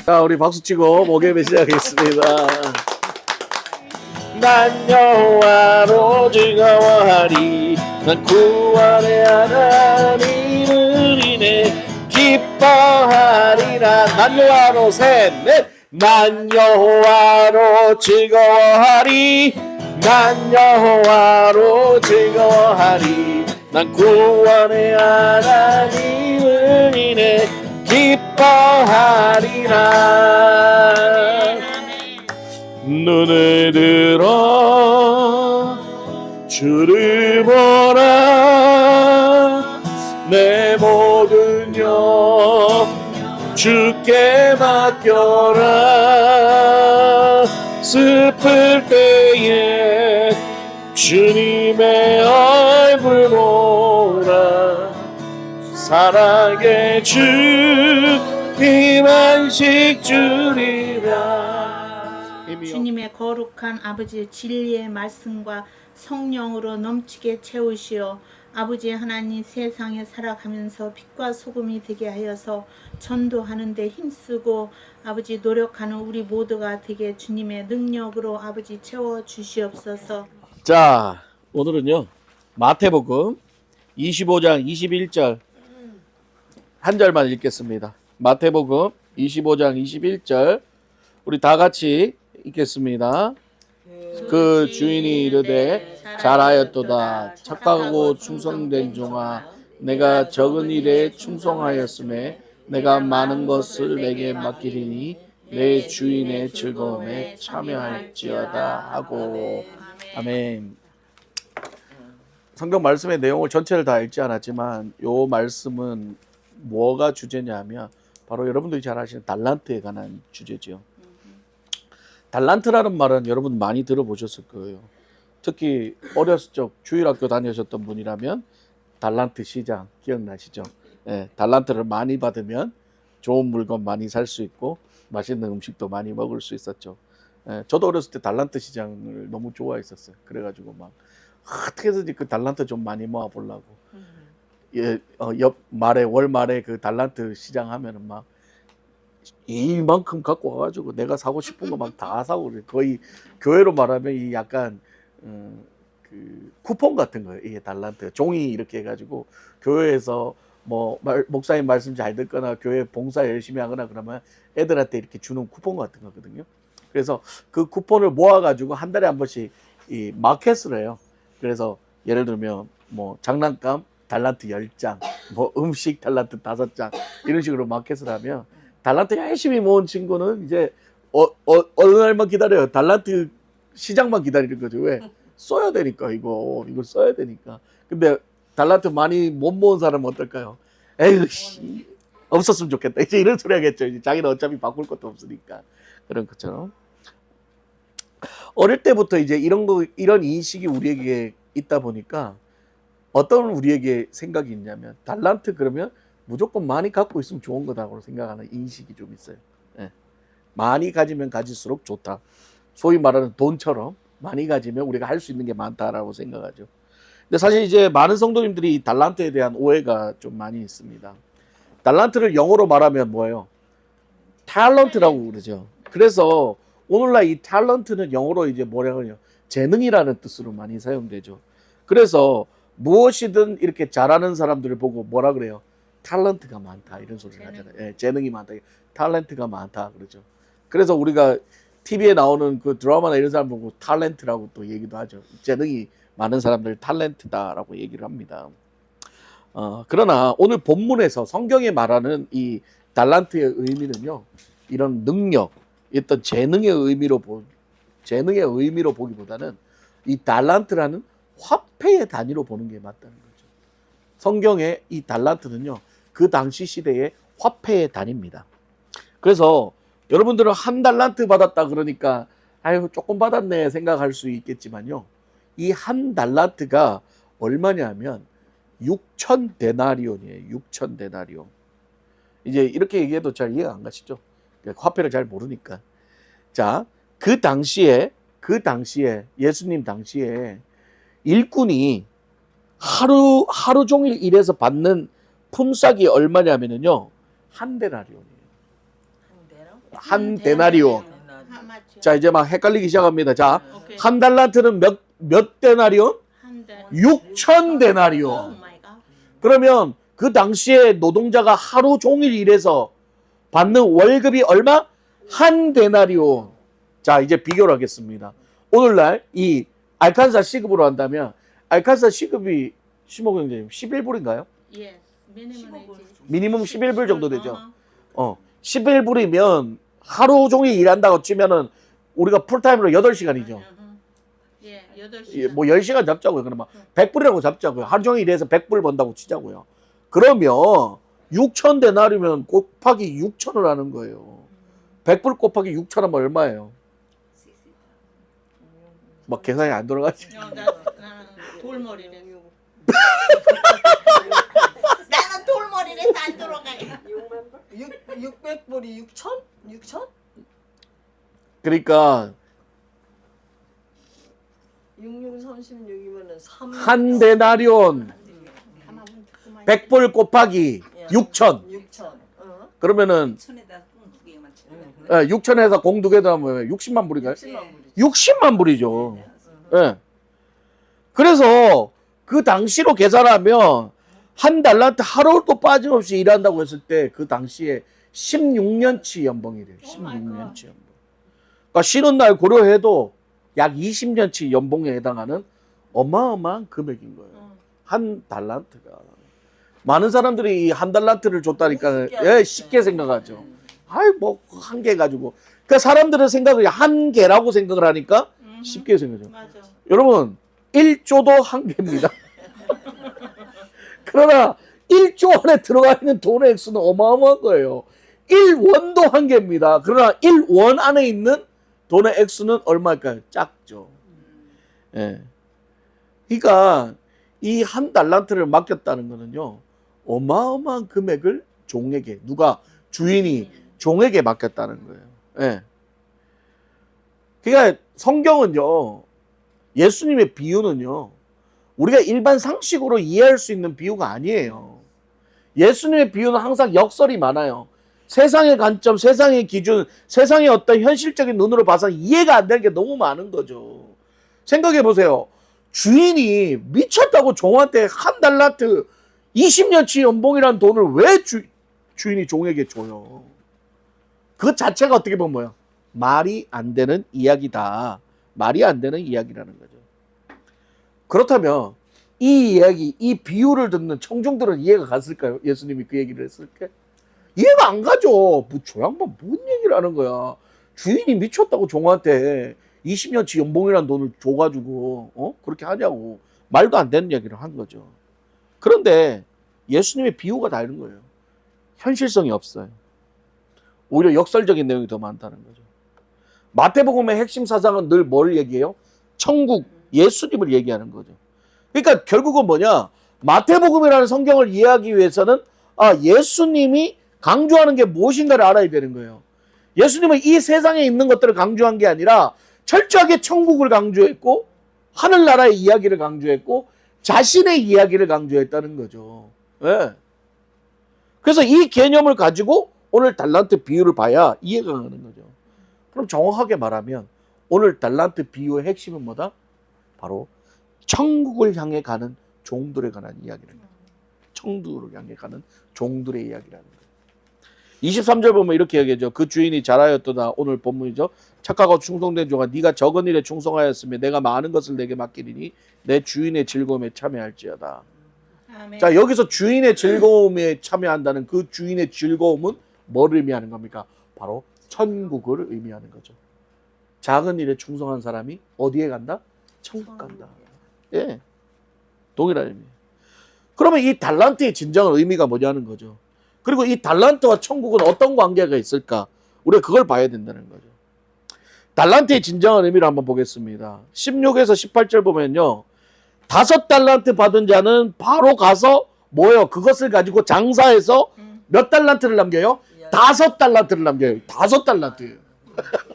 자, 우리 박수 치고 목요일 시작하겠습니다. 난 여호와로 즐거워하리. 난 구원의 하나님을 인해 기뻐하리라. 난 여호와로 셋넷. 난 여호와로 즐거워하리. 난 여호와로 즐거워하리. 난 구원의 하나님을 인해 기뻐하리라. 눈을 들어 주를 보라. 내 모든 영 주께 맡겨라. 슬플 때에 주님의 얼굴 보라. 사랑의 주 임한식 주리라. 주님의 거룩한 아버지 진리의 말씀과 성령으로 넘치게 채우시어 아버지 하나님 세상에 살아가면서 빛과 소금이 되게 하여서 전도하는 데 힘쓰고 아버지 노력하는 우리 모두가 되게 주님의 능력으로 아버지 채워 주시옵소서. 자, 오늘은요 마태복음 25장 21절 한 절만 읽겠습니다. 마태복음 25장 21절 우리 다 같이 읽겠습니다. 그 주인이 이르되 잘하였도다 착하고 충성된 종아, 내가 적은 일에 충성하였음에 내가 많은 것을 내게 맡기리니 내 주인의 즐거움에 참여할지어다 하고. 아멘. 성경 말씀의 내용을 전체를 다 읽지 않았지만 요 말씀은 뭐가 주제냐면 바로 여러분들이 잘 아시는 달란트에 관한 주제죠. 달란트라는 말은 여러분 많이 들어보셨을 거예요. 특히 어렸을 적 주일학교 다니셨던 분이라면 달란트 시장 기억나시죠? 예, 달란트를 많이 받으면 좋은 물건 많이 살 수 있고 맛있는 음식도 많이 먹을 수 있었죠. 예, 저도 어렸을 때 달란트 시장을 너무 좋아했었어요. 그래가지고 막 어떻게 해서든지 그 달란트 좀 많이 모아 보려고. 예, 옆 말에 월 말에 그 달란트 시장 하면은 막 이만큼 갖고 와가지고 내가 사고 싶은 거 막 다 사고 그래. 거의 교회로 말하면 이 약간 그 쿠폰 같은 거예요. 이게 달란트 종이 이렇게 해가지고 교회에서 뭐 목사님 말씀 잘 듣거나 교회 봉사 열심히 하거나 그러면 애들한테 이렇게 주는 쿠폰 같은 거거든요. 그래서 그 쿠폰을 모아가지고 한 달에 한 번씩 이 마켓을 해요. 그래서 예를 들면 뭐 장난감 달란트 10장, 뭐 음식 달란트 5장 이런 식으로 마켓을 하면 달란트 열심히 모은 친구는 이제 어느 날만 기다려요. 달란트 시장만 기다리는 거죠. 왜? 써야 되니까 이걸 써야 되니까. 근데 달란트 많이 못 모은 사람은 어떨까요? 에휴 씨 없었으면 좋겠다. 이제 이런 소리 하겠죠. 이제 자기는 어차피 바꿀 것도 없으니까. 그런 것처럼 어릴 때부터 이제 이런 인식이 우리에게 있다 보니까 어떤 우리에게 생각이 있냐면 달란트 그러면 무조건 많이 갖고 있으면 좋은 거다라고 생각하는 인식이 좀 있어요. 예. 많이 가지면 가질수록 좋다. 소위 말하는 돈처럼 많이 가지면 우리가 할 수 있는 게 많다라고 생각하죠. 근데 사실 이제 많은 성도님들이 이 달란트에 대한 오해가 좀 많이 있습니다. 달란트를 영어로 말하면 뭐예요? 탤런트라고 그러죠. 그래서 오늘날 이 탤런트는 영어로 이제 뭐라고 해요? 재능이라는 뜻으로 많이 사용되죠. 그래서 무엇이든 이렇게 잘하는 사람들을 보고 뭐라 그래요? 탤런트가 많다 이런 소리를 하잖아요. 예, 재능이 많다, 탤런트가 많다 그러죠. 그래서 우리가 TV에 나오는 그 드라마나 이런 사람 보고 탤런트라고 또 얘기도 하죠. 재능이 많은 사람들 탤런트다라고 얘기를 합니다. 그러나 오늘 본문에서 성경에 말하는 이 달란트의 의미는요, 이런 능력, 어떤 재능의 의미로 보기보다는 이 달란트라는 화폐의 단위로 보는 게 맞다는 거죠. 성경의 이 달란트는요, 그 당시 시대의 화폐의 단위입니다. 그래서 여러분들은 한 달란트 받았다 그러니까 아유 조금 받았네 생각할 수 있겠지만요, 이 한 달란트가 얼마냐면 6천 데나리온이에요. 6천 데나리온. 이제 이렇게 얘기해도 잘 이해가 안 가시죠? 화폐를 잘 모르니까. 자, 그 당시에 예수님 당시에 일꾼이 하루 종일 일해서 받는 품삯이 얼마냐면요, 한 데나리온이에요. 한 데나리온. 아, 맞죠. 자, 이제 막 헷갈리기 시작합니다. 자, 오케이. 한 달란트는 몇 데나리온? 한 달. 6천 오 데나리온. 마이 갓. 그러면 그 당시에 노동자가 하루 종일 일해서 받는 월급이 얼마? 한 데나리온. 자, 이제 비교를 하겠습니다. 오늘날 이 알칸사 시급으로 한다면 알칸사 시급이 시모 형제님 11불인가요? 예. 미니멈 웨이지. 미니멈 11불 정도 되죠. 어허. 11불이면 하루 종일 일한다고 치면은 우리가 풀타임으로 8시간이죠. 어허. 예, 8시간. 뭐 10시간 잡자고요. 그러면 100불이라고 잡자고요. 하루 종일 일해서 100불 번다고 치자고요. 그러면 6천 데나리면 곱하기 6천을 하는 거예요. 100불 곱하기 6천 하면 얼마예요? 막 계산이 안 돌아가지. 나는 돌머리래. 나는 돌머리래서 안 돌아가요. 600불이 6천? 6천? 그러니까 6636이면은 3. 한 데나리온 100불 곱하기 6천. 6천. 그러면은 천에다 꽁두 개만 쳐. 6천에서 공 두 개 더하면 60만 불인가요? 60만 불이지. 60만 불이죠. 예. 그래서 그 당시로 계산하면 한 달란트 하루도 빠짐없이 일한다고 했을 때 그 당시에 16년치 연봉이래요. 16년치 연봉. 그러니까 쉬는 날 고려해도 약 20년치 연봉에 해당하는 어마어마한 금액인 거예요. 한 달란트가. 많은 사람들이 이 한 달란트를 줬다니까 예, 쉽게 생각하죠. 아이 뭐 한 개 가지고. 그러니까 사람들은 생각을 한 개라고 생각을 하니까 쉽게 생각하죠. 맞아. 여러분 1조도 한 개입니다. 그러나 1조 안에 들어가 있는 돈의 액수는 어마어마한 거예요. 1원도 한 개입니다. 그러나 1원 안에 있는 돈의 액수는 얼마일까요? 작죠. 예. 그러니까 이 한 달란트를 맡겼다는 거는요. 어마어마한 금액을 종에게 누가 주인이 종에게 맡겼다는 거예요. 예. 그러니까 성경은요. 예수님의 비유는요. 우리가 일반 상식으로 이해할 수 있는 비유가 아니에요. 예수님의 비유는 항상 역설이 많아요. 세상의 관점, 세상의 기준, 세상의 어떤 현실적인 눈으로 봐서 이해가 안 되는 게 너무 많은 거죠. 생각해 보세요. 주인이 미쳤다고 종한테 한 달란트 20년치 연봉이라는 돈을 왜 주인이 종에게 줘요? 그 자체가 어떻게 보면 뭐야? 말이 안 되는 이야기다. 말이 안 되는 이야기라는 거죠. 그렇다면 이 이야기, 이 비유를 듣는 청중들은 이해가 갔을까요? 예수님이 그 얘기를 했을 때? 이해가 안 가죠. 뭐 저 양반 뭔 얘기를 하는 거야. 주인이 미쳤다고 종한테 20년치 연봉이라는 돈을 줘가지고 그렇게 하냐고 말도 안 되는 얘기를 한 거죠. 그런데 예수님의 비유가 다른 거예요. 현실성이 없어요. 오히려 역설적인 내용이 더 많다는 거죠. 마태복음의 핵심 사상은 늘 뭘 얘기해요? 천국, 예수님을 얘기하는 거죠. 그러니까 결국은 뭐냐? 마태복음이라는 성경을 이해하기 위해서는 예수님이 강조하는 게 무엇인가를 알아야 되는 거예요. 예수님은 이 세상에 있는 것들을 강조한 게 아니라 철저하게 천국을 강조했고 하늘나라의 이야기를 강조했고 자신의 이야기를 강조했다는 거죠. 네. 그래서 이 개념을 가지고 오늘 달란트 비유를 봐야 이해가 가는 거죠. 그럼 정확하게 말하면 오늘 달란트 비유의 핵심은 뭐다? 바로 천국을 향해 가는 종들에 관한 이야기라는 거예요. 천국을 향해 가는 종들의 이야기라는 거예요. 23절 보면 이렇게 얘기하죠. 그 주인이 잘하였도다. 오늘 본문이죠. 착하고 충성된 종아 네가 적은 일에 충성하였으며 내가 많은 것을 내게 맡기리니 내 주인의 즐거움에 참여할지어다. 아멘. 자, 여기서 주인의 즐거움에 참여한다는 그 주인의 즐거움은 뭐를 의미하는 겁니까? 바로 천국을 의미하는 거죠. 작은 일에 충성한 사람이 어디에 간다? 천국 간다. 예, 동일한 의미. 그러면 이 달란트의 진정한 의미가 뭐냐는 거죠. 그리고 이 달란트와 천국은 어떤 관계가 있을까? 우리가 그걸 봐야 된다는 거죠. 달란트의 진정한 의미를 한번 보겠습니다. 16에서 18절 보면요. 5달란트 받은 자는 바로 가서 뭐요? 그것을 가지고 장사해서 몇 달란트를 남겨요? 5달란트를 남겨요. 5달란트예요.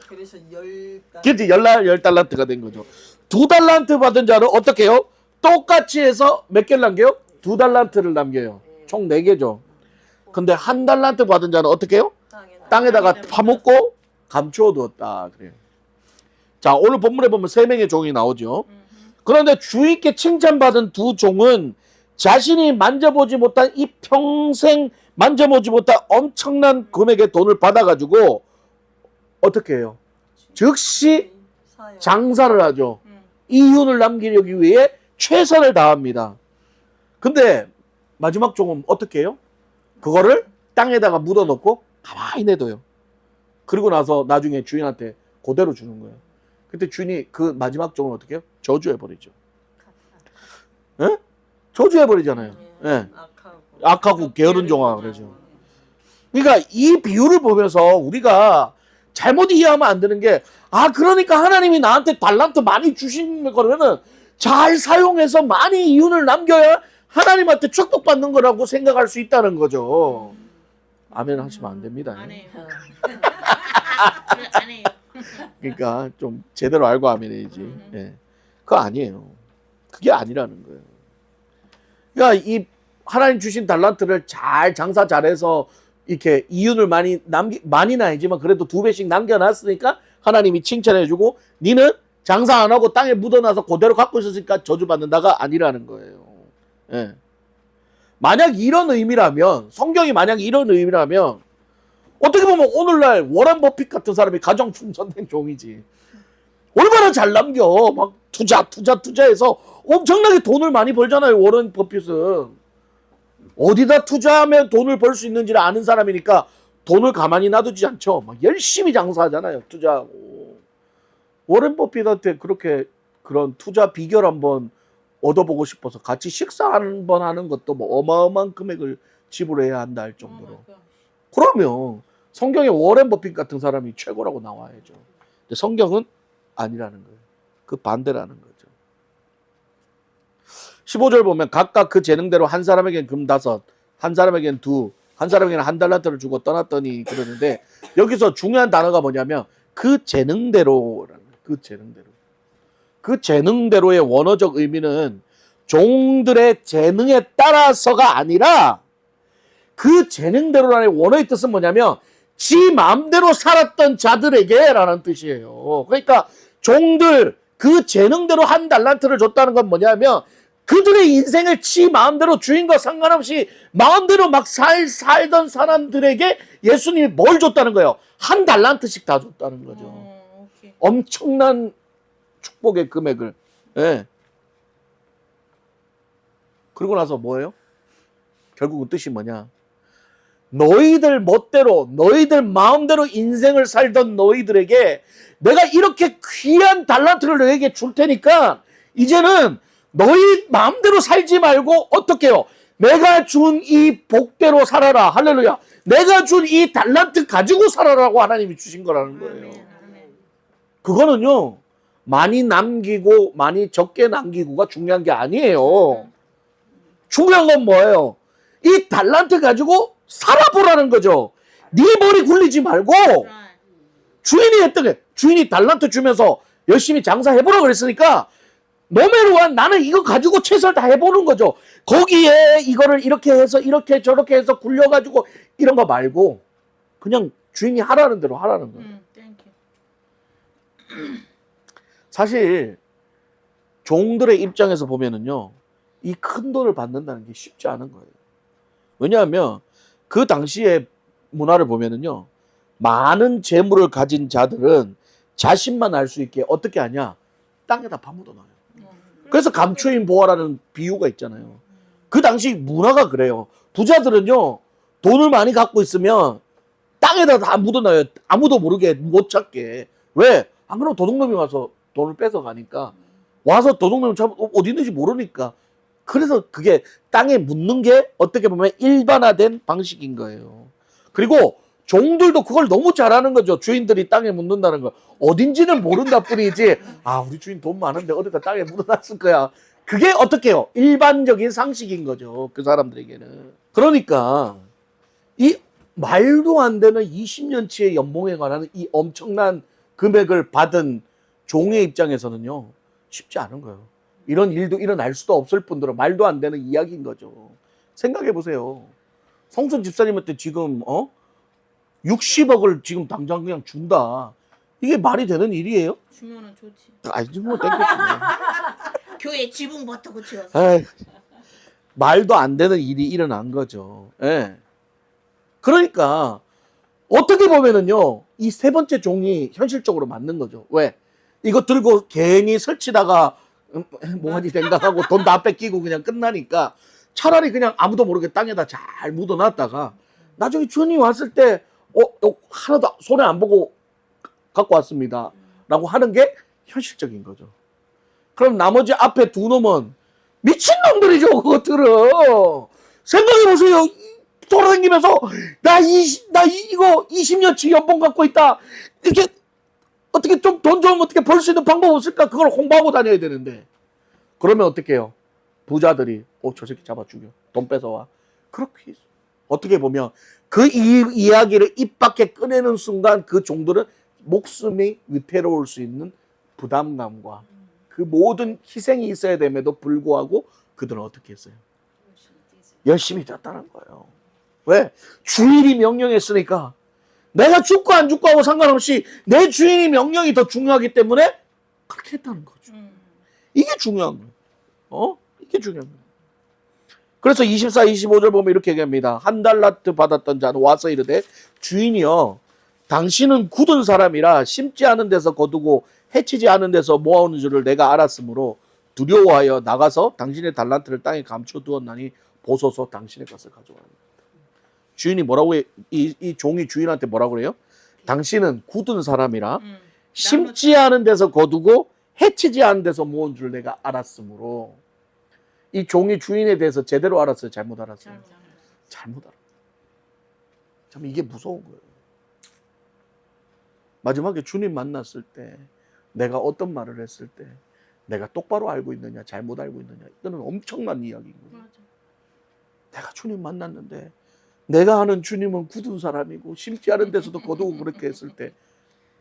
그래서 10달. 그렇지, 10달란트가 된 거죠. 2달란트 받은 자는 어떻게 해요? 똑같이 해서 몇 개를 남겨요? 2달란트를 남겨요. 총 4개죠. 근데 1달란트 받은 자는 어떻게 해요? 땅에다가 파묻고 감추어두었다 그래요. 자, 오늘 본문에 보면 3명의 종이 나오죠. 그런데 주인께 칭찬받은 두 종은 자신이 만져보지 못한 이 평생 만져보지 못한 엄청난 금액의 돈을 받아가지고 어떻게 해요? 즉시 사요. 장사를 하죠. 이윤을 남기려기 위해 최선을 다합니다. 근데 마지막 종은 어떻게 해요? 그거를 땅에다가 묻어놓고 가만히 내둬요. 그리고 나서 나중에 주인한테 그대로 주는 거예요. 그때 주인이 그 마지막 종을 어떻게 해요? 저주해버리죠. 예? 저주해버리잖아요. 예. 악하고 게으른 종아 그러죠. 그러니까 이 비유를 보면서 우리가 잘못 이해하면 안 되는 게, 아, 그러니까 하나님이 나한테 달란트 많이 주신 거면은 잘 사용해서 많이 이윤을 남겨야 하나님한테 축복받는 거라고 생각할 수 있다는 거죠. 아멘 하시면 안 됩니다. 안 해요. 안 해요. 그러니까 좀 제대로 알고 아멘 해야지. 예. 그거 아니에요. 그게 아니라는 거예요. 그러니까 이 하나님 주신 달란트를 잘 장사 잘해서 이렇게 이윤을 많이는 아니지만 그래도 2배씩 남겨놨으니까 하나님이 칭찬해주고, 니는 장사 안 하고 땅에 묻어놔서 그대로 갖고 있었으니까 저주받는다가 아니라는 거예요. 예. 만약 이런 의미라면, 성경이 만약 이런 의미라면, 어떻게 보면 오늘날 워런 버핏 같은 사람이 가장 충성된 종이지. 얼마나 잘 남겨. 막 투자해서 엄청나게 돈을 많이 벌잖아요, 워런 버핏은. 어디다 투자하면 돈을 벌 수 있는지를 아는 사람이니까 돈을 가만히 놔두지 않죠. 막 열심히 장사하잖아요, 투자하고. 워런 버핏한테 그렇게 그런 투자 비결 한번 얻어보고 싶어서 같이 식사 한번 하는 것도 뭐 어마어마한 금액을 지불해야 한다 할 정도로. 그러면 성경에 워런 버핏 같은 사람이 최고라고 나와야죠. 근데 성경은 아니라는 거예요. 그 반대라는 거죠. 15절 보면 각각 그 재능대로 한 사람에겐 금 5, 한 사람에겐 2, 한 사람에게는 한 달란트를 주고 떠났더니 그러는데, 여기서 중요한 단어가 뭐냐면 그 재능대로라는 거예요. 그 재능대로. 그 재능대로의 원어적 의미는 종들의 재능에 따라서가 아니라, 그 재능대로라는 원어의 뜻은 뭐냐면 지 마음대로 살았던 자들에게 라는 뜻이에요. 그러니까 종들 그 재능대로 한 달란트를 줬다는 건 뭐냐면, 그들의 인생을 지 마음대로 주인과 상관없이 마음대로 막 살던 사람들에게 예수님이 뭘 줬다는 거예요? 한 달란트씩 다 줬다는 거죠. 오케이. 엄청난 축복의 금액을. 예. 그리고 나서 뭐예요? 결국은 뜻이 뭐냐? 너희들 멋대로, 너희들 마음대로 인생을 살던 너희들에게 내가 이렇게 귀한 달란트를 너희에게 줄 테니까 이제는 너희 마음대로 살지 말고 어떻게 해요? 내가 준 이 복대로 살아라. 할렐루야. 내가 준 이 달란트 가지고 살아라고 하나님이 주신 거라는 거예요. 그거는요, 많이 남기고 많이 적게 남기고가 중요한 게 아니에요. 중요한 건 뭐예요? 이 달란트 가지고 살아보라는 거죠. 네 머리 굴리지 말고, 주인이 했던 게, 주인이 달란트 주면서 열심히 장사해보라고 그랬으니까 노매로한 나는 이거 가지고 최선을 다 해보는 거죠. 거기에 이거를 이렇게 해서 이렇게 저렇게 해서 굴려가지고 이런 거 말고 그냥 주인이 하라는 대로 하라는 거예요. 사실 종들의 입장에서 보면은요, 이 큰 돈을 받는다는 게 쉽지 않은 거예요. 왜냐하면 그 당시의 문화를 보면은요, 많은 재물을 가진 자들은 자신만 알 수 있게 어떻게 하냐? 땅에다 파묻어놔요. 그래서 감추인 보화라는 비유가 있잖아요. 그 당시 문화가 그래요. 부자들은요, 돈을 많이 갖고 있으면 땅에다 다 묻어놔요. 아무도 모르게 못 찾게. 왜? 안 그러면 도둑놈이 와서 돈을 뺏어가니까. 와서 도둑놈이 어디 있는지 모르니까. 그래서 그게 땅에 묻는 게 어떻게 보면 일반화된 방식인 거예요. 그리고 종들도 그걸 너무 잘하는 거죠. 주인들이 땅에 묻는다는 거. 어딘지는 모른다 뿐이지, 아, 우리 주인 돈 많은데 어디다 땅에 묻어놨을 거야. 그게 어떻게 해요? 일반적인 상식인 거죠. 그 사람들에게는. 그러니까 이 말도 안 되는 20년치의 연봉에 관한 이 엄청난 금액을 받은 종의 입장에서는요, 쉽지 않은 거예요. 이런 일도 일어날 수도 없을 뿐더러 말도 안 되는 이야기인 거죠. 생각해 보세요. 성선 집사님한테 지금 60억을 지금 당장 그냥 준다. 이게 말이 되는 일이에요? 주면은 좋지. 아니 뭐 땡겼지. 교회 지붕부터 고치웠어. 에이, 말도 안 되는 일이 일어난 거죠. 예. 그러니까 어떻게 보면은요, 이 세 번째 종이 현실적으로 맞는 거죠. 왜? 이거 들고 괜히 설치다가 뭐하니 생각하고 돈 다 뺏기고 그냥 끝나니까 차라리 그냥 아무도 모르게 땅에다 잘 묻어놨다가 나중에 주인이 왔을 때 하나도 손에 안 보고 갖고 왔습니다 라고 하는 게 현실적인 거죠. 그럼 나머지 앞에 두 놈은 미친놈들이죠. 그것들은 생각해보세요. 돌아다니면서 나 이거 20년치 연봉 갖고 있다. 이렇게 어떻게 좀 돈 좀 어떻게 벌 수 있는 방법 없을까? 그걸 홍보하고 다녀야 되는데 그러면 어떻게 해요? 부자들이 저 새끼 잡아 죽여. 돈 뺏어와. 그렇게 어떻게 보면 그 이야기를 입 밖에 꺼내는 순간 그 종들은 목숨이 위태로울 수 있는 부담감과 그 모든 희생이 있어야 됨에도 불구하고 그들은 어떻게 했어요? 열심히 뛰었다는 거예요. 왜? 주인이 명령했으니까 내가 죽고 안 죽고 하고 상관없이 내 주인이 명령이 더 중요하기 때문에 그렇게 했다는 거죠. 이게 중요한 거예요. 이게 중요한 거예요. 그래서 24, 25절 보면 이렇게 얘기합니다. 한 달란트 받았던 자는 와서 이르되 주인이여 당신은 굳은 사람이라 심지 않은 데서 거두고 해치지 않은 데서 모아오는 줄을 내가 알았으므로 두려워하여 나가서 당신의 달란트를 땅에 감춰두었나니 보소서 당신의 것을 가져가라. 주인이 뭐라고 해? 이 종이 주인한테 뭐라고 그래요? 당신은 굳은 사람이라 심지 않은 데서 거두고 해치지 않은 데서 모은 줄 내가 알았으므로. 이 종이 주인에 대해서 제대로 알았어요? 잘못 알았어요? 잘못 알았어요. 참 이게 무서운 거예요. 마지막에 주님 만났을 때 내가 어떤 말을 했을 때 내가 똑바로 알고 있느냐 잘못 알고 있느냐 이거는 엄청난 이야기인 거예요. 내가 주님 만났는데 내가 아는 주님은 굳은 사람이고 심지 않은 데서도 거두고 그렇게 했을 때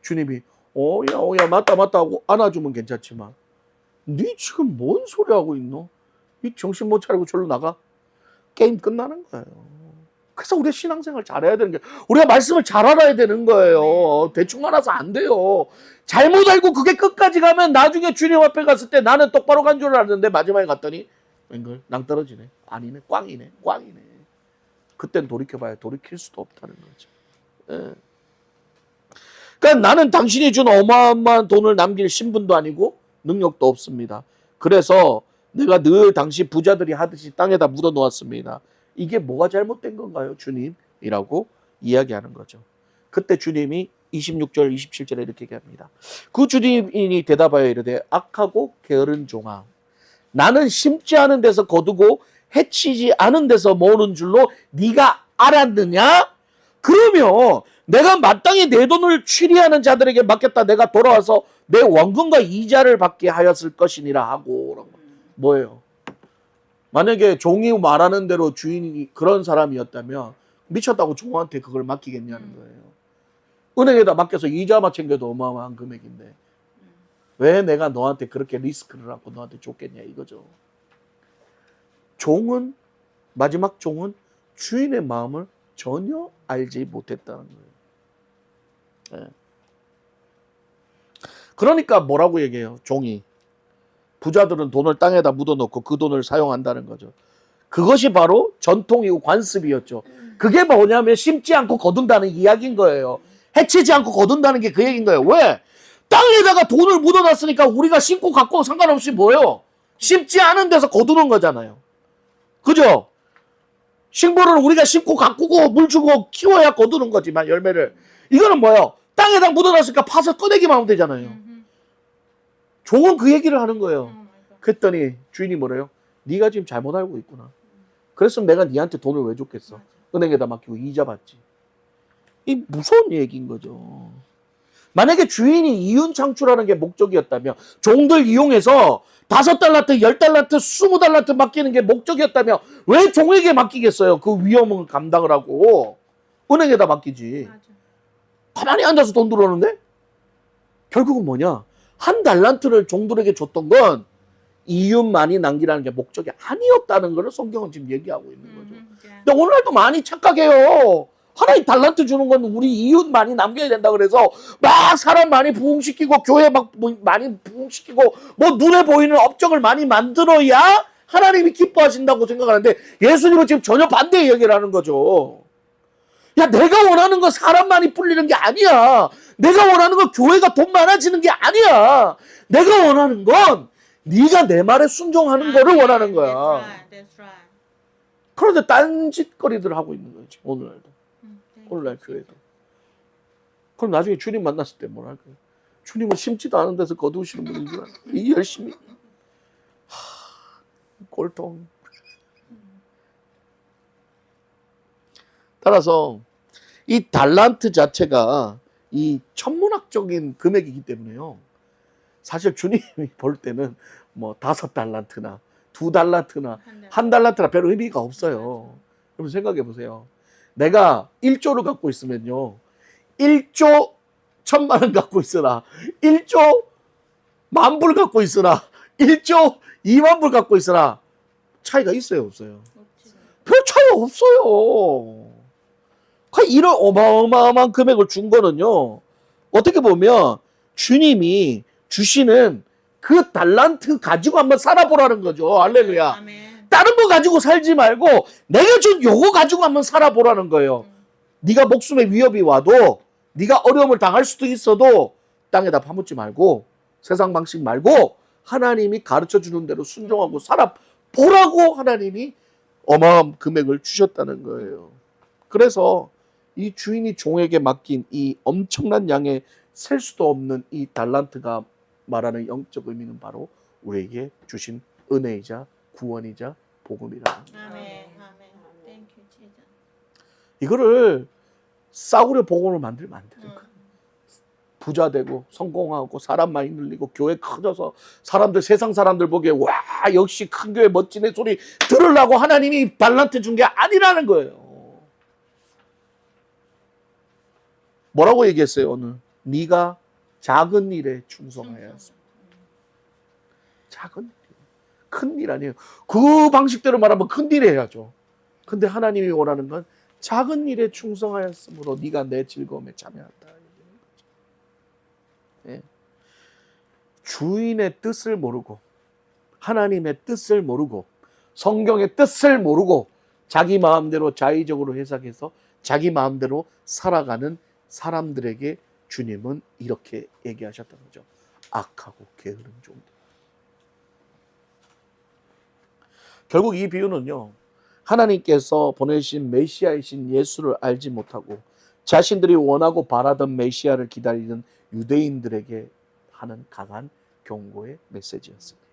주님이 오야 맞다 하고 안아주면 괜찮지만 네 지금 뭔 소리 하고 있노? 이 정신 못 차리고 절로 나가? 게임 끝나는 거예요. 그래서 우리가 신앙생활 잘해야 되는 게 우리가 말씀을 잘 알아야 되는 거예요. 대충 알아서 안 돼요. 잘못 알고 그게 끝까지 가면 나중에 주님 앞에 갔을 때 나는 똑바로 간 줄 알았는데 마지막에 갔더니 웬걸 낭떠러지네. 아니네. 꽝이네. 그땐 돌이켜봐야 돌이킬 수도 없다는 거죠. 예. 그러니까 나는 당신이 준 어마어마한 돈을 남길 신분도 아니고 능력도 없습니다. 그래서 내가 늘 당시 부자들이 하듯이 땅에다 묻어 놓았습니다. 이게 뭐가 잘못된 건가요, 주님? 이라고 이야기하는 거죠. 그때 주님이 26절, 27절에 이렇게 얘기합니다. 그 주님이 대답하여 이르되 악하고 게으른 종아 나는 심지 않은 데서 거두고 해치지 않은 데서 모으는 줄로 네가 알았느냐? 그러면 내가 마땅히 내 돈을 취리하는 자들에게 맡겼다 내가 돌아와서 내 원금과 이자를 받게 하였을 것이니라 하고 뭐예요? 만약에 종이 말하는 대로 주인이 그런 사람이었다면 미쳤다고 종한테 그걸 맡기겠냐는 거예요. 은행에다 맡겨서 이자만 챙겨도 어마어마한 금액인데 왜 내가 너한테 그렇게 리스크를 하고 너한테 줬겠냐 이거죠. 종은 마지막 종은 주인의 마음을 전혀 알지 못했다는 거예요. 네. 그러니까 뭐라고 얘기해요? 종이 부자들은 돈을 땅에다 묻어놓고 그 돈을 사용한다는 거죠. 그것이 바로 전통이고 관습이었죠. 그게 뭐냐면 심지 않고 거둔다는 이야기인 거예요. 해치지 않고 거둔다는 게 그 얘기인 거예요. 왜? 땅에다가 돈을 묻어놨으니까 우리가 심고 갖고 상관없이 뭐예요? 심지 않은 데서 거두는 거잖아요. 그죠? 식물을 우리가 심고 가꾸고 물 주고 키워야 거두는 거지만 열매를. 이거는 뭐예요? 땅에다 묻어놨으니까 파서 꺼내기만 하면 되잖아요. 종은 그 얘기를 하는 거예요. 그랬더니 주인이 뭐래요? 네가 지금 잘못 알고 있구나. 그랬으면 내가 네한테 돈을 왜 줬겠어? 은행에다 맡기고 이자 받지. 이 무서운 얘기인 거죠. 만약에 주인이 이윤 창출하는 게 목적이었다면 종들 이용해서 5달란트, 10달란트, 20달란트 맡기는 게 목적이었다면 왜 종에게 맡기겠어요? 그 위험을 감당을 하고 은행에다 맡기지. 가만히 앉아서 돈 들어오는데 결국은 뭐냐? 1달란트를 종들에게 줬던 건 이윤만이 남기라는 게 목적이 아니었다는 걸 성경은 지금 얘기하고 있는 거죠. 근데 오늘날도 많이 착각해요. 하나님 달란트 주는 건 우리 이웃 많이 남겨야 된다 그래서 막 사람 많이 부흥시키고 교회 막 많이 부흥시키고 뭐 눈에 보이는 업적을 많이 만들어야 하나님이 기뻐하신다고 생각하는데 예수님은 지금 전혀 반대 얘기를 하는 거죠. 야, 내가 원하는 건 사람 많이 불리는 게 아니야. 내가 원하는 건 교회가 돈 많아지는 게 아니야. 내가 원하는 건 네가 내 말에 순종하는 거를 원하는 거야. That's right. That's right. 그런데 딴짓거리들 하고 있는 거지 오늘날도. 오늘날 교회도. 그럼 나중에 주님 만났을 때 뭘 할까요? 주님은 심지도 않은 데서 거두시는 분인 줄 알아요. 이 열심히. 꼴통. 따라서 이 달란트 자체가 이 천문학적인 금액이기 때문에요. 사실 주님이 볼 때는 뭐 5달란트나 2달란트나 1달란트나 별 의미가 없어요. 여러분 생각해 보세요. 내가 1조를 갖고 있으면요. 1조 1,000만 원 갖고 있으나 1조 10,000불 갖고 있으나 1조 20,000불 갖고 있으나 차이가 있어요, 없어요? 별 차이가 없어요. 이런 어마어마한 금액을 준 거는요. 어떻게 보면 주님이 주시는 그 달란트 가지고 한번 살아보라는 거죠. 할렐루야. 아멘. 다른 거 가지고 살지 말고 내가 준 요거 가지고 한번 살아보라는 거예요. 네가 목숨의 위협이 와도 네가 어려움을 당할 수도 있어도 땅에다 파묻지 말고 세상 방식 말고 하나님이 가르쳐주는 대로 순종하고 살아보라고 하나님이 어마어마한 금액을 주셨다는 거예요. 그래서 이 주인이 종에게 맡긴 이 엄청난 양의 셀 수도 없는 이 달란트가 말하는 영적 의미는 바로 우리에게 주신 은혜이자 구원이자 복음이라는 거예요. 아멘. 아멘. Thank you, Jesus. 이거를 싸구려 복음을 만들면 안 되는 거예요. 부자 되고 성공하고 사람 많이 늘리고 교회 커져서 사람들 세상 사람들 보기에 와 역시 큰 교회 멋지네 소리 들으려고 하나님이 달란트 준 게 아니라는 거예요. 뭐라고 얘기했어요 오늘? 네가 작은 일에 충성해야 했어. 작은 일, 큰 일 아니에요. 그 방식대로 말하면 큰 일 해야죠. 근데 하나님이 원하는 건 작은 일에 충성하였으므로 네가 내 즐거움에 참여한다. 예. 주인의 뜻을 모르고 하나님의 뜻을 모르고 성경의 뜻을 모르고 자기 마음대로 자의적으로 해석해서 자기 마음대로 살아가는 사람들에게 주님은 이렇게 얘기하셨던 거죠. 악하고 게으른 종들. 결국 이 비유는요. 하나님께서 보내신 메시아이신 예수를 알지 못하고 자신들이 원하고 바라던 메시아를 기다리는 유대인들에게 하는 강한 경고의 메시지였습니다.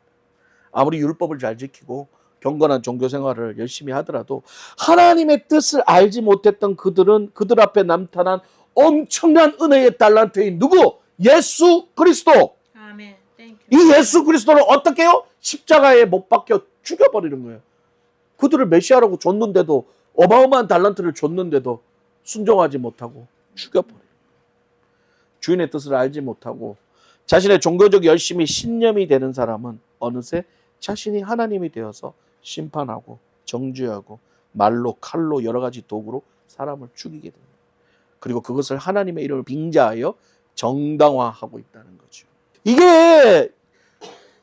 아무리 율법을 잘 지키고 경건한 종교 생활을 열심히 하더라도 하나님의 뜻을 알지 못했던 그들은 그들 앞에 나타난 엄청난 은혜의 달란트인 누구? 예수 그리스도. 아멘. Thank you. 이 예수 그리스도를 어떻게 해요? 십자가에 못 박혀 죽여버리는 거예요. 그들을 메시아라고 줬는데도 어마어마한 달란트를 줬는데도 순종하지 못하고 죽여버려요. 주인의 뜻을 알지 못하고 자신의 종교적 열심이 신념이 되는 사람은 어느새 자신이 하나님이 되어서 심판하고 정죄하고 말로 칼로 여러 가지 도구로 사람을 죽이게 됩니다. 그리고 그것을 하나님의 이름을 빙자하여 정당화하고 있다는 거죠. 이게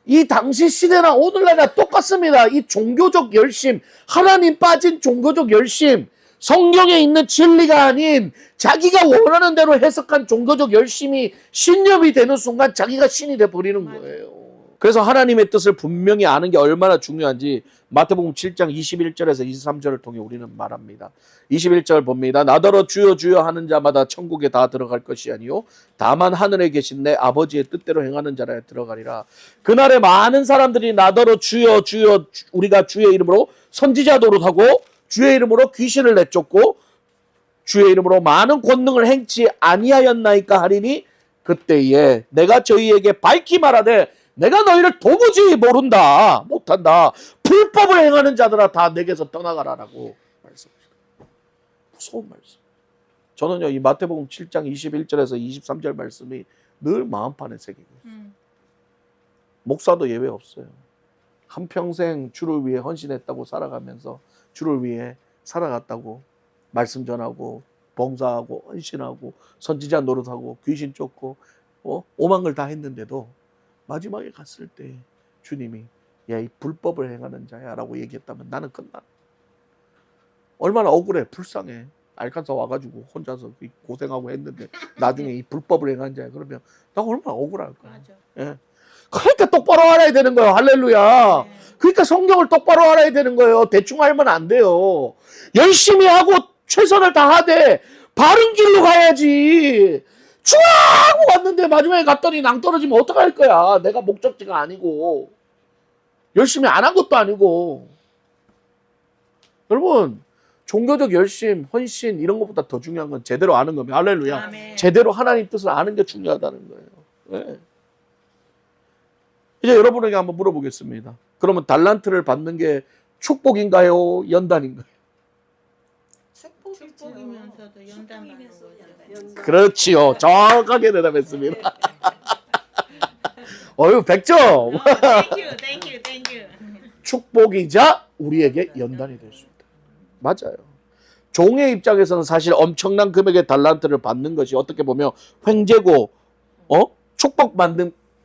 이 당시 시대나 오늘날이나 똑같습니다. 이 종교적 열심, 하나님 빠진 종교적 열심, 성경에 있는 진리가 아닌 자기가 원하는 대로 해석한 종교적 열심이 신념이 되는 순간 자기가 신이 돼버리는 거예요. 그래서 하나님의 뜻을 분명히 아는 게 얼마나 중요한지 마태복음 7장 21절에서 23절을 통해 우리는 말합니다. 21절 봅니다. 나더러 주여 주여 하는 자마다 천국에 다 들어갈 것이 아니요 다만 하늘에 계신 내 아버지의 뜻대로 행하는 자라야 들어가리라. 그날에 많은 사람들이 나더러 주여 주여 우리가 주의 이름으로 선지자 노릇하고 주의 이름으로 귀신을 내쫓고 주의 이름으로 많은 권능을 행치 아니하였나이까 하리니 그때에 내가 저희에게 밝히 말하되 내가 너희를 도무지 모른다 못한다 불법을 행하는 자들아 다 내게서 떠나가라라고 말씀하십니다. 무서운 말씀. 저는요 이 마태복음 7장 21절에서 23절 말씀이 늘 마음판에 새기고 있어요. 목사도 예외 없어요. 한평생 주를 위해 헌신했다고 살아가면서 주를 위해 살아갔다고 말씀 전하고 봉사하고 헌신하고 선지자 노릇하고 귀신 쫓고 오만 걸 다 했는데도 마지막에 갔을 때 주님이 야, 이 불법을 행하는 자야라고 얘기했다면 나는 끝나. 얼마나 억울해, 불쌍해. 알칸사 와가지고 혼자서 고생하고 했는데 나중에 이 불법을 행한 자야 그러면 나 얼마나 억울할까. 맞아. 예. 그러니까 똑바로 알아야 되는 거예요. 할렐루야. 네. 그러니까 성경을 똑바로 알아야 되는 거예요. 대충 알면 안 돼요. 열심히 하고 최선을 다하되 바른 길로 가야지. 좋아하고 왔는데 마지막에 갔더니 낭떠러지면 어떡할 거야. 내가 목적지가 아니고 열심히 안 한 것도 아니고. 여러분 종교적 열심, 헌신 이런 것보다 더 중요한 건 제대로 아는 겁니다. 할렐루야. 아멘. 제대로 하나님 뜻을 아는 게 중요하다는 거예요. 네. 이제 여러분에게 한번 물어보겠습니다. 그러면 달란트를 받는 게 축복인가요? 연단인가요? 축복이면서도 연단 받는 거죠. 그렇지요. 정확하게 대답했습니다. 어휴, 100점. 땡큐. 축복이자 우리에게 연단이 될 수 있다. 맞아요. 종의 입장에서는 사실 엄청난 금액의 달란트를 받는 것이 어떻게 보면 횡재고,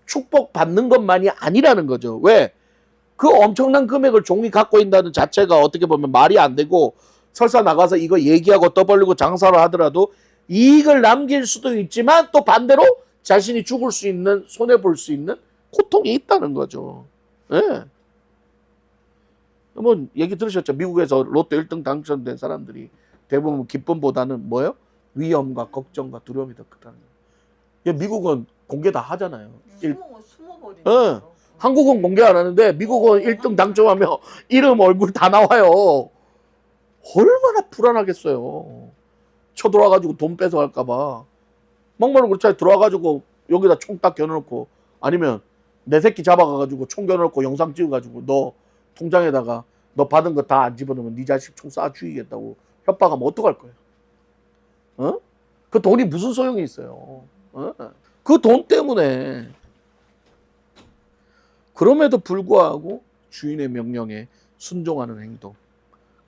축복받는 것만이 아니라는 거죠. 왜? 그 엄청난 금액을 종이 갖고 있다는 자체가 어떻게 보면 말이 안 되고, 설사 나가서 이거 얘기하고 떠벌리고 장사를 하더라도 이익을 남길 수도 있지만 또 반대로 자신이 죽을 수 있는, 손해볼 수 있는 고통이 있다는 거죠. 예. 뭐 얘기 들으셨죠? 미국에서 로또 1등 당첨된 사람들이 대부분 기쁨보다는 뭐예요? 위험과 걱정과 두려움이 더 크다는 거예요. 미국은 공개 다 하잖아요. 숨어버리는 예. 거죠. 한국은 공개 안 하는데 미국은 1등 당첨하면 이름 얼굴 다 나와요. 얼마나 불안하겠어요. 쳐들어와가지고 돈 뺏어갈까봐. 막말로 그렇잖아요. 들어와가지고 여기다 총 딱 겨눠놓고 아니면 내 새끼 잡아가가지고 총 겨눠놓고 영상 찍어가지고 너 통장에다가 너 받은 거 다 안 집어넣으면 네 자식 총 쏴 죽이겠다고 협박하면 어떡할 거예요? 그 돈이 무슨 소용이 있어요? 그 돈 때문에. 그럼에도 불구하고 주인의 명령에 순종하는 행동.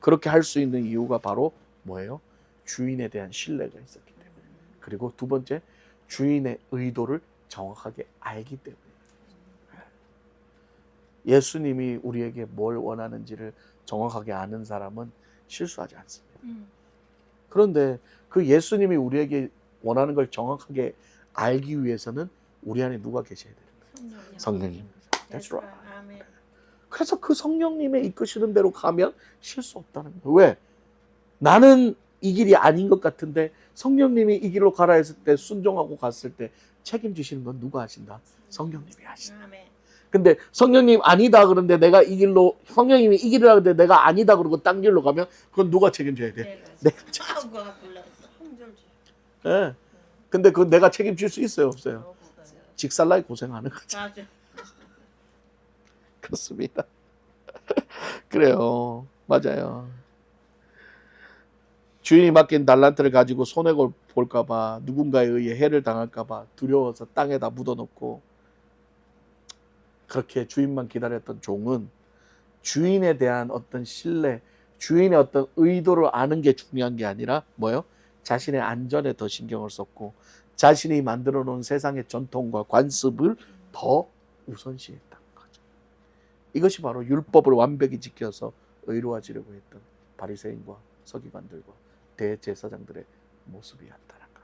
그렇게 할 수 있는 이유가 바로 뭐예요? 주인에 대한 신뢰가 있었기 때문에. 그리고 두 번째, 주인의 의도를 정확하게 알기 때문에. 예수님이 우리에게 뭘 원하는지를 정확하게 아는 사람은 실수하지 않습니다. 그런데 그 예수님이 우리에게 원하는 걸 정확하게 알기 위해서는 우리 안에 누가 계셔야 되는 거예요? 성령님. That's right. 아멘. 그래서 그 성령님의 이끄시는 대로 가면 실수 없다는 거예요. 왜? 나는 이 길이 아닌 것 같은데 성령님이 이 길로 가라 했을 때 순종하고 갔을 때 책임지시는 건 누가 하신다? 성령님이 하신다. 아멘. 근데 성령님 아니다 그런데 내가 이 길로, 성령님이 이 길이라 근데 내가 아니다 그러고 딴 길로 가면 그건 누가 책임져야 돼? 내가 차우가 불렀어. 힘들지. 예. 근데 그건 내가 책임질 수 있어요, 없어요? 직살나게 고생하는 거죠. 맞아. 그렇습니다. 그래요. 맞아요. 주인이 맡긴 달란트를 가지고 손해를 볼까봐, 누군가에 의해 해를 당할까봐 두려워서 땅에다 묻어놓고 그렇게 주인만 기다렸던 종은 주인에 대한 어떤 신뢰, 주인의 어떤 의도를 아는 게 중요한 게 아니라 뭐예요? 자신의 안전에 더 신경을 썼고 자신이 만들어 놓은 세상의 전통과 관습을 더 우선시했다는 거죠. 이것이 바로 율법을 완벽히 지켜서 의로워지려고 했던 바리새인과 서기관들과 대제사장들의 모습이었다는 것.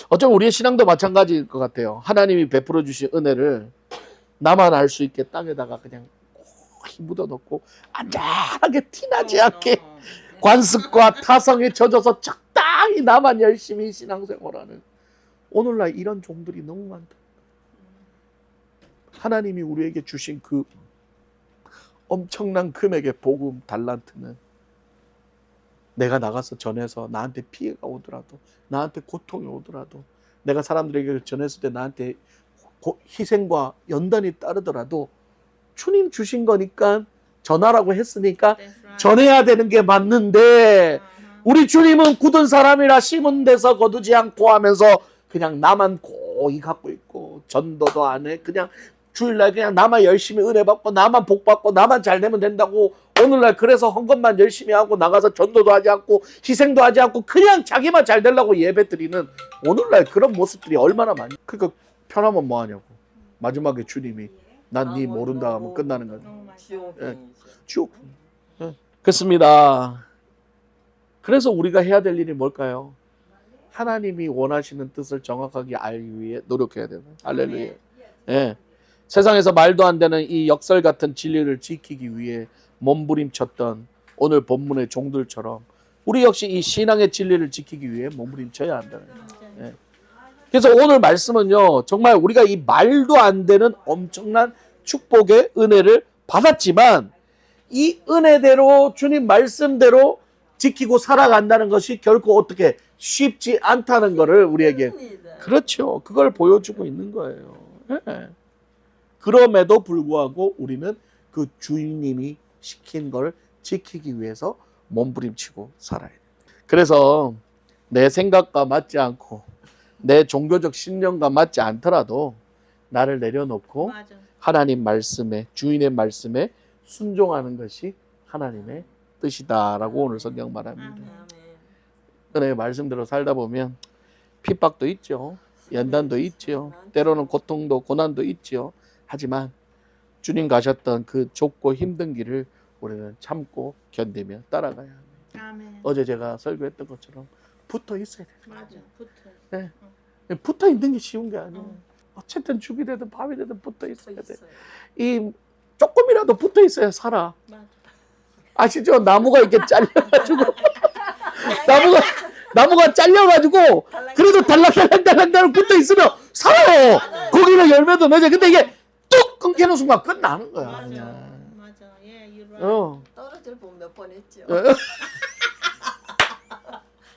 어쩌면 우리의 신앙도 마찬가지일 것 같아요. 하나님이 베풀어 주신 은혜를 나만 알 수 있게 땅에다가 그냥 묻어놓고 안전하게 티나지 않게 관습과 타성에 젖어서 적당히 나만 열심히 신앙생활하는 오늘날 이런 종들이 너무 많다. 하나님이 우리에게 주신 그 엄청난 금액의 복음 달란트는 내가 나가서 전해서 나한테 피해가 오더라도 나한테 고통이 오더라도 내가 사람들에게 전했을 때 나한테 희생과 연단이 따르더라도 주님 주신 거니까 전하라고 했으니까 전해야 되는 게 맞는데 우리 주님은 굳은 사람이라 심은 데서 거두지 않고 하면서 그냥 나만 고이 갖고 있고 전도도 안 해. 그냥 주일날 그냥 나만 열심히 은혜 받고 나만 복 받고 나만 잘 되면 된다고 오늘날 그래서 헌 것만 열심히 하고 나가서 전도도 하지 않고 희생도 하지 않고 그냥 자기만 잘 되려고 예배 드리는 오늘날 그런 모습들이 얼마나 많이. 그러니까 편하면 뭐하냐고. 마지막에 주님이 난 네 모른다 하면 끝나는 거죠. 너무 맞아. 지옥행이죠. 쭉. 그렇습니다. 그래서 우리가 해야 될 일이 뭘까요? 하나님이 원하시는 뜻을 정확하게 알기 위해 노력해야 되는. 할렐루야. 예. 세상에서 말도 안 되는 이 역설 같은 진리를 지키기 위해 몸부림쳤던 오늘 본문의 종들처럼 우리 역시 이 신앙의 진리를 지키기 위해 몸부림쳐야 한다는 거예요. 예. 그래서 오늘 말씀은요, 정말 우리가 이 말도 안 되는 엄청난 축복의 은혜를 받았지만 이 은혜대로 주님 말씀대로 지키고 살아간다는 것이 결코 어떻게 쉽지 않다는 것을 우리에게 그렇죠. 그걸 보여주고 있는 거예요. 예. 그럼에도 불구하고 우리는 그 주님이 시킨 걸 지키기 위해서 몸부림치고 살아야 돼요. 그래서 내 생각과 맞지 않고 내 종교적 신념과 맞지 않더라도 나를 내려놓고 맞아. 하나님 말씀에 주인의 말씀에 순종하는 것이 하나님의 뜻이다라고 오늘 성경 말합니다. 아멘. 은혜의 말씀대로 살다 보면 핍박도 있죠. 연단도 있죠. 때로는 고통도 고난도 있죠. 하지만 주님 가셨던 그 좁고 힘든 길을 우리는 참고 견디며 따라가야 합니다. 아멘. 어제 제가 설교했던 것처럼 붙어 있어야 돼요. 맞아. 붙어. 네. 붙어 있는 게 쉬운 게 아니에요. 어쨌든 죽이 되든 밤이 되든 붙어 있어야 돼. 이 조금이라도 붙어 있어야 살아. 맞아. 아시죠? 나무가 이렇게 잘려가지고 나무가 잘려가지고 그래도 달랑달랑 붙어 있으면 살아요. 고기는 열매도 맺어. 근데 이게 뚝 끊기는 순간 끝나는 거야. 맞아. 그냥. 맞아. 예, you're right. 떨어질 뻔 몇 번 했죠. 어.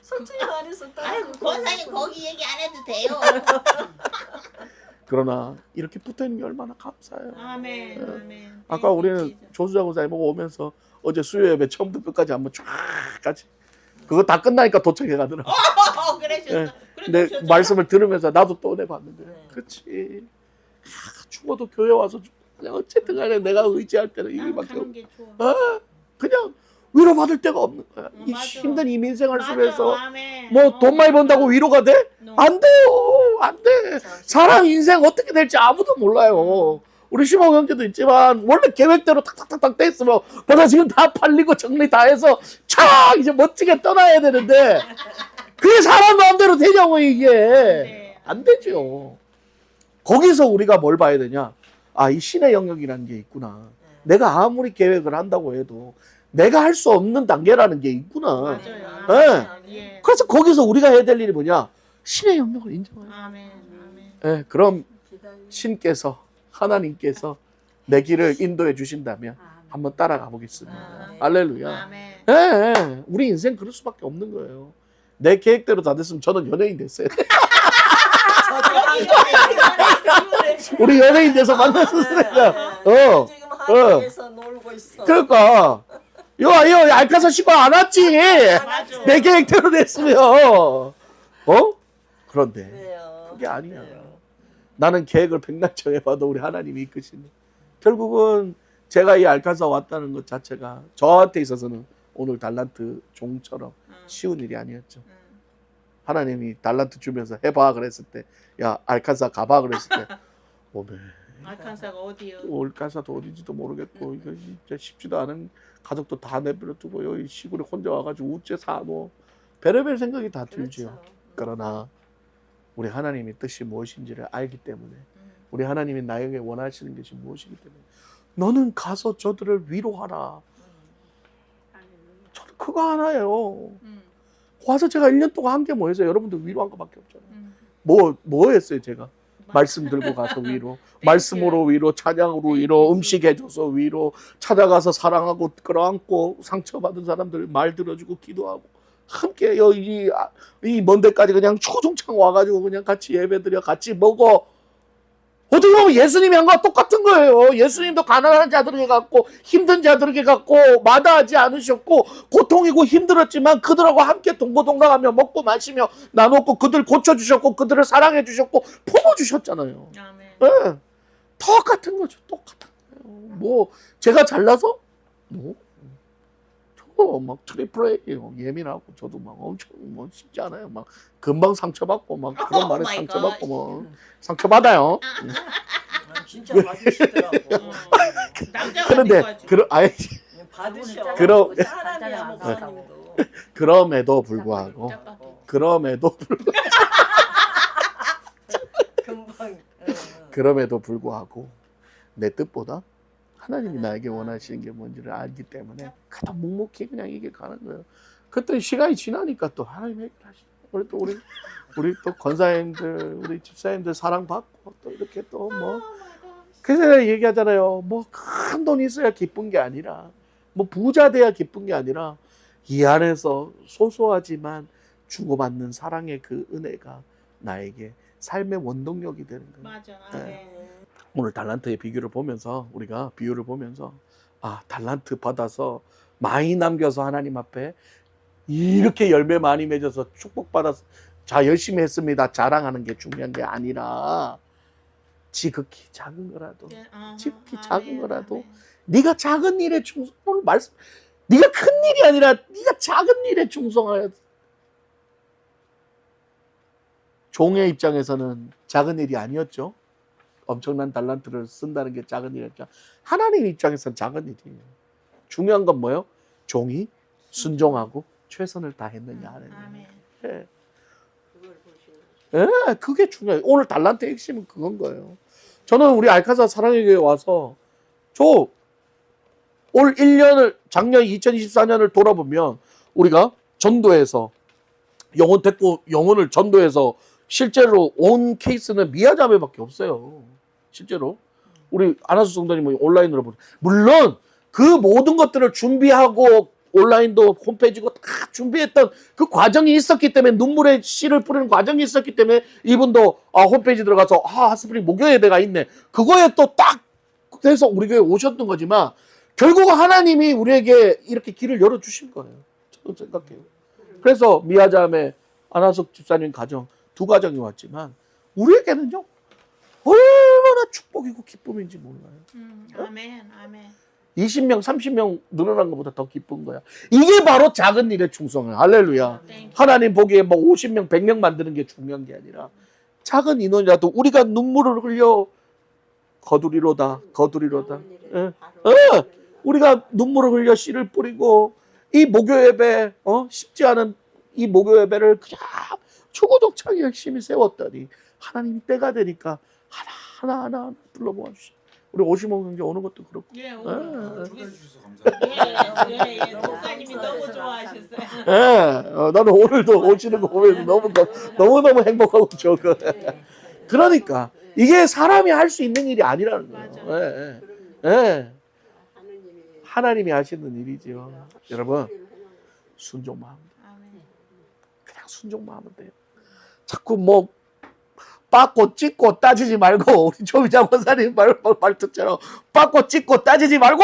솔직히 말해서 아이고, 떨어질 권사님 뻔 거기 얘기 안 해도 돼요. 그러나 이렇게 붙어 있는 게 얼마나 감사해요. 아멘. 아멘. 아까 우리는 조수자 권사님 보고 오면서 어제 수요 예배 처음부터 끝까지 한번 쫙 같이 그거 다 끝나니까 도착해 가더라고. 그러셨어. 근데 말씀을 들으면서 나도 또 내봤는데, 네. 그렇지. 죽어도 교회 와서 그냥 어쨌든 간에 내가 의지할 때는 이게밖에 가는 없. 게 좋아. 그냥 위로받을 데가 없는 거야. 이 맞아. 힘든 이 민생을 맞아. 속에서 아멘. 뭐 돈 많이 번다고 위로가 돼? 안 돼요. 안 돼. 사람 인생 어떻게 될지 아무도 몰라요. 우리 시모 형제도 있지만 원래 계획대로 탁탁탁탁 돼 있으면 벌써 지금 다 팔리고 정리 다 해서 촥 이제 멋지게 떠나야 되는데 그게 사람 마음대로 되냐고 이게. 네. 안 되죠. 거기서 우리가 뭘 봐야 되냐? 아, 이 신의 영역이라는 게 있구나. 내가 아무리 계획을 한다고 해도 내가 할 수 없는 단계라는 게 있구나. 맞아요. 예. 예. 그래서 거기서 우리가 해야 될 일이 뭐냐? 신의 영역을 인정해요. 아멘. 아멘. 예, 그럼 기다리고. 신께서 하나님께서 내 길을 인도해 주신다면 한번 따라가 보겠습니다. 아멘. 할렐루야. 아멘. 예, 예, 우리 인생 그럴 수밖에 없는 거예요. 내 계획대로 다 됐으면 저는 연예인 됐어요. 우리 연예인 돼서 만났었으니까. 지금 한국에서 놀고 있어. 그러니까 요 알카사 시고 안 왔지. 맞아. 내 계획대로 됐으면. 그런데 네요. 그게 아니야. 네요. 나는 계획을 백날 정해봐도 우리 하나님이 이끄시는. 결국은 제가 이 알카사 왔다는 것 자체가 저한테 있어서는 오늘 달란트 종처럼 쉬운 일이 아니었죠. 하나님이 달란트 주면서 해봐 그랬을 때, 야 알카사 가봐 그랬을 때, 오메 알칸사가 어디요? 알카사도 어딘지도 모르겠고 이거 진짜 쉽지도 않은 가족도 다 내버려 두고 여기 시골에 혼자 와가지고 우째 사노 별의별 생각이 다 들지요. 그렇죠. 그러나 우리 하나님의 뜻이 무엇인지를 알기 때문에 우리 하나님이 나에게 원하시는 것이 무엇이기 때문에 너는 가서 저들을 위로하라. 저는 그거 하나예요. 와서 제가 1년 동안 한 게 뭐였어요? 여러분들 위로한 것밖에 없잖아요. 뭐 했어요 제가? 말씀 들고 가서 위로, 말씀으로 위로, 찬양으로 위로, 음식 해줘서 위로, 찾아가서 사랑하고 끌어안고 상처받은 사람들 말 들어주고 기도하고 함께 이 먼 데까지 그냥 초종창 와가지고 그냥 같이 예배드려 같이 먹어. 어떻게 보면 예수님이 한 거와 똑같은 거예요. 예수님도 가난한 자들에게 갔고 힘든 자들에게 갔고 마다하지 않으셨고 고통이고 힘들었지만 그들하고 함께 동고동락하며 먹고 마시며 나눴고 그들 고쳐주셨고 그들을 사랑해 주셨고 품어주셨잖아요. 아멘. 네. 똑같은 거죠. 똑같은 거예요. 뭐 제가 잘나서 뭐 저거 막 트리플 A 예민하고 저도 막 엄청 뭐 쉽지 않아요. 막 금방 상처받고 막 그런 말에 마이 상처받고 뭐 상처받아요. 진짜 받으시더라고. 남자가 그런데 되고 아예 받으셔. 그럼- 사람이야 목사님도. 그럼에도 불구하고 그럼에도 금방. 그럼에도 불구하고 내 뜻보다 하나님이 나에게 원하시는 게 뭔지를 알기 때문에 가장 묵묵히 그냥 이게 가는 거예요. 그랬더니 시간이 지나니까 또 하나님 해결하시죠. 그리고 또 우리 또 권사님들, 우리 집사님들 사랑받고 또 이렇게 또 뭐 그래서 내가 얘기하잖아요. 뭐 큰 돈이 있어야 기쁜 게 아니라 뭐 부자 돼야 기쁜 게 아니라 이 안에서 소소하지만 주고받는 사랑의 그 은혜가 나에게 삶의 원동력이 되는 거예요. 맞아. 오늘 달란트의 비교를 보면서 우리가 비유를 보면서 아 달란트 받아서 많이 남겨서 하나님 앞에 이렇게 열매 많이 맺어서 축복받아서 자 열심히 했습니다 자랑하는 게 중요한 게 아니라 지극히 작은 거라도 지극히 작은 거라도 네가 작은 일에 충성 오늘 말씀 네가 큰 일이 아니라 네가 작은 일에 충성하여 종의 입장에서는 작은 일이 아니었죠. 엄청난 달란트를 쓴다는 게 작은 일이었죠. 하나님 입장에서는 작은 일이에요. 중요한 건 뭐예요? 종이 순종하고 최선을 다했느냐 하는 거예요. 예, 그게 중요해요. 오늘 달란트의 핵심은 그건 거예요. 저는 우리 알카사 사랑의 교회 와서 올 1년을 작년 2024년을 돌아보면 우리가 전도해서 영혼 됐고 영혼을 전도해서 실제로 온 케이스는 미아자매밖에 없어요. 실제로 우리 안하수 성도님 온라인으로 보죠. 물론 그 모든 것들을 준비하고 온라인도 홈페이지고 다 준비했던 그 과정이 있었기 때문에 눈물의 씨를 뿌리는 과정이 있었기 때문에 이분도 홈페이지 들어가서 하스프링 목요 예배가 있네. 그거에 또 딱 돼서 우리 교회에 오셨던 거지만 결국 하나님이 우리에게 이렇게 길을 열어주신 거예요. 저는 생각해요. 그래서 미아자매 안하숙 집사님 가정 두 가정이 왔지만 우리에게는요 얼마나 축복이고 기쁨인지 몰라요. 아멘. 20명 30명 늘어난 것보다 더 기쁜 거야. 이게 바로 작은 일에 충성이에요. 할렐루야. 하나님 보기에 뭐 50명 100명 만드는 게 중요한 게 아니라 작은 인원이라도 우리가 눈물을 흘려 거두리로다. 예. 우리가 눈물을 흘려 씨를 뿌리고 이 목요 예배 쉽지 않은 이 목요 예배를 그냥 초고독차게 열심히 세웠더니 하나님이 때가 되니까 하나하나 불러 모아주시죠. 우리 오시모 경제 오는 것도 그렇고. 예, 초대해 주셔서 감사합니다. 예, 목사님이 너무 좋아하셨어요. 예, 나는 오늘도 오시는 거 보면서 너무너무 행복하고 좋고. 그러니까 이게 사람이 할 수 있는 일이 아니라는 거예요. 예. 하나님이 하시는 일이죠. 여러분 순종만 하면 돼요. 그냥 순종만 하면 돼요. 자꾸 뭐 빠고 찢고 따지지 말고 우리 조미자 권사님 말투처럼 빠고 찢고 따지지 말고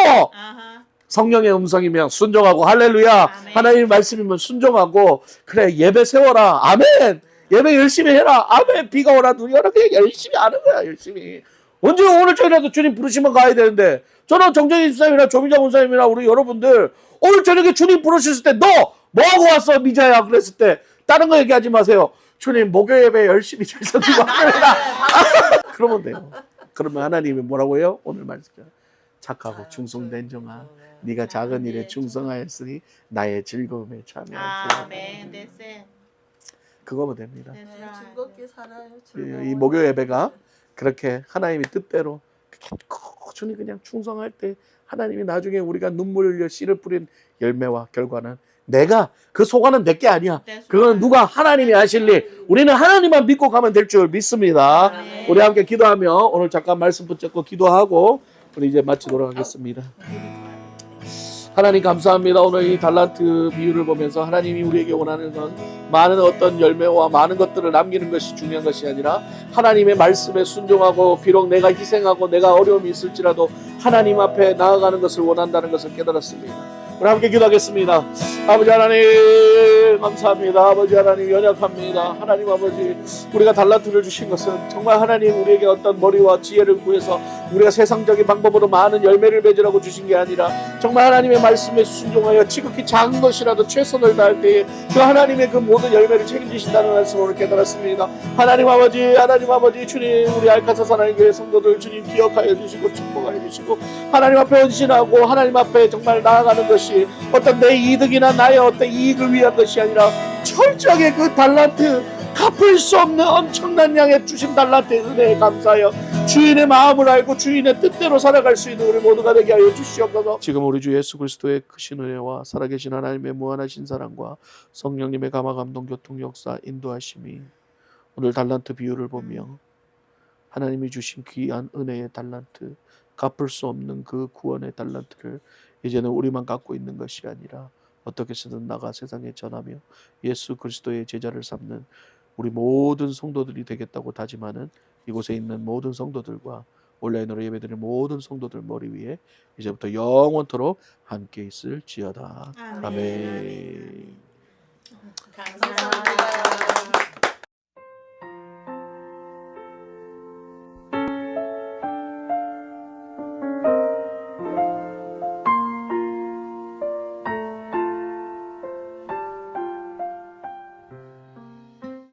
성령의 음성이면 순종하고 할렐루야. 아멘. 하나님의 말씀이면 순종하고 그래 예배 세워라. 아멘. 예배 열심히 해라. 아멘. 비가 오나 눈이 오나 그냥 열심히 하는 거야. 열심히. 언제 오늘 저녁에도 주님 부르시면 가야 되는데 저는 정정희 집사님이나 조미자 권사님이나 우리 여러분들 오늘 저녁에 주님 부르셨을 때 너 뭐하고 왔어 미자야 그랬을 때 다른 거 얘기하지 마세요. 주님 목요 예배 열심히 잘 섬기고 합니다. 그러면 돼요. 그러면 하나님이 뭐라고 해요? 오늘 말씀 착하고 충성된 종아 네가 작은 일에 충성하였으니 나의 즐거움에 참여하라. 아멘. 됐어요. 그거면 됩니다. 즐겁게 살아요. 이 목요 예배가 그렇게 하나님의 뜻대로 꾸준히 그냥 충성할 때 하나님이 나중에 우리가 눈물 흘려 씨를 뿌린 열매와 결과는 내가 그 소관은 내게 아니야. 그건 누가 하나님이 하실 일. 우리는 하나님만 믿고 가면 될 줄 믿습니다. 아멘. 우리 함께 기도하며 오늘 잠깐 말씀 붙잡고 기도하고 우리 이제 마치도록 하겠습니다. 하나님 감사합니다. 오늘 이 달란트 비유를 보면서 하나님이 우리에게 원하는 건 많은 어떤 열매와 많은 것들을 남기는 것이 중요한 것이 아니라 하나님의 말씀에 순종하고 비록 내가 희생하고 내가 어려움이 있을지라도 하나님 앞에 나아가는 것을 원한다는 것을 깨달았습니다. 우리 함께 기도하겠습니다. 아버지 하나님 감사합니다. 아버지 하나님 연약합니다. 하나님 아버지 우리가 달란트를 주신 것은 정말 하나님 우리에게 어떤 머리와 지혜를 구해서 우리가 세상적인 방법으로 많은 열매를 맺으라고 주신 게 아니라 정말 하나님의 말씀에 순종하여 지극히 작은 것이라도 최선을 다할 때에 그 하나님의 그 모든 열매를 책임지신다는 말씀을 오늘 깨달았습니다. 하나님 아버지 주님, 우리 알카사 사랑의 교회 성도들 주님 기억하여 주시고 축복하여 주시고 하나님 앞에 헌신하고 하나님 앞에 정말 나아가는 것이 어떤 내 이득이나 나의 어떤 이익을 위한 것이 아니라 철저하게 그 달란트, 갚을 수 없는 엄청난 양의 주신 달란트의 은혜에 감사하여 주인의 마음을 알고 주인의 뜻대로 살아갈 수 있는 우리 모두가 되게 하여 주시옵소서. 지금 우리 주 예수 그리스도의 크신 은혜와 살아계신 하나님의 무한하신 사랑과 성령님의 감화 감동 교통 역사 인도하심이 오늘 달란트 비유를 보며 하나님이 주신 귀한 은혜의 달란트, 갚을 수 없는 그 구원의 달란트를 이제는 우리만 갖고 있는 것이 아니라 어떻게 해서든 나가 세상에 전하며 예수 그리스도의 제자를 삼는 우리 모든 성도들이 되겠다고 다짐하는 이곳에 있는 모든 성도들과 온라인으로 예배드리는 모든 성도들 머리 위에 이제부터 영원토록 함께 있을지어다. 아멘. 감사합니다.